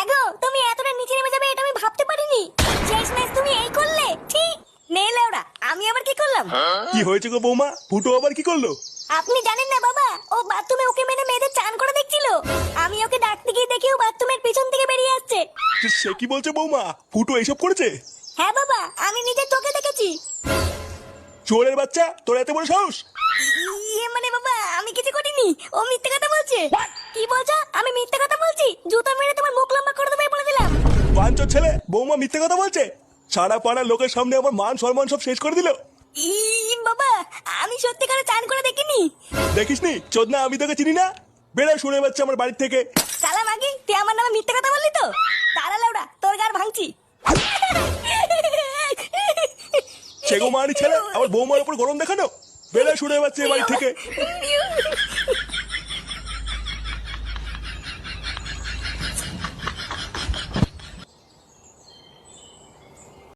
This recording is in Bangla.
হ্যাঁ গো, তুমি এতটা নিচে নেমে যাবে এটা আমি ভাবতে পারিনি। শেষমেশ তুমি এই করলে, ঠিক নেই লেওড়া, আমি আবার কি করলাম? কি হয়েছে গো বৌমা? ফুটো আবার কি করলো? আপনি জানেন না বাবা, ও বাথরুমে ওকে মেরে মেয়েদের চান করে দেখছিল। আমি ওকে ডাকতে গিয়ে দেখি ও বাথরুমের পিছন থেকে বেরিয়ে আসছে। সে কি বলছে বৌমা? ফুটো এইসব করেছে? হ্যাঁ বাবা, আমি নিজের চোখে দেখেছি। চোরের বাচ্চা, তোর এত বড় সাহস! মানে বাবা, আমি কিছু করিনি, ও মিথ্যে কথা বলছে। কি বলছো? আমি মিথ্যে কথা বলছি? জুতো মেরে তোমার মুখ লম্বা করে দেবে বলে দিলাম। বাঞ্চোর ছেলে, বৌমা মিথ্যে কথা বলছে। সারা পাড়ার লোকের সামনে আমার মান সম্মান সব শেষ করে দিল। বাবা, আমি সত্যিকারে চান করে দেখিনি। দেখিসনি চোদনা, আমি তোকে চিনি না। বেড়া শুনে বাচ্চা আমার বাড়ির থেকে। চালা মাগি, তুই আমার নামে মিথ্যে কথা বললি তো? তারা লাউড়া, তোর গার ভাঙছি। সেগো মারি ছেলে, আমার বৌমার উপর গরম দেখানো। বেড়া শুনে বাচ্চা বাড়ি থেকে।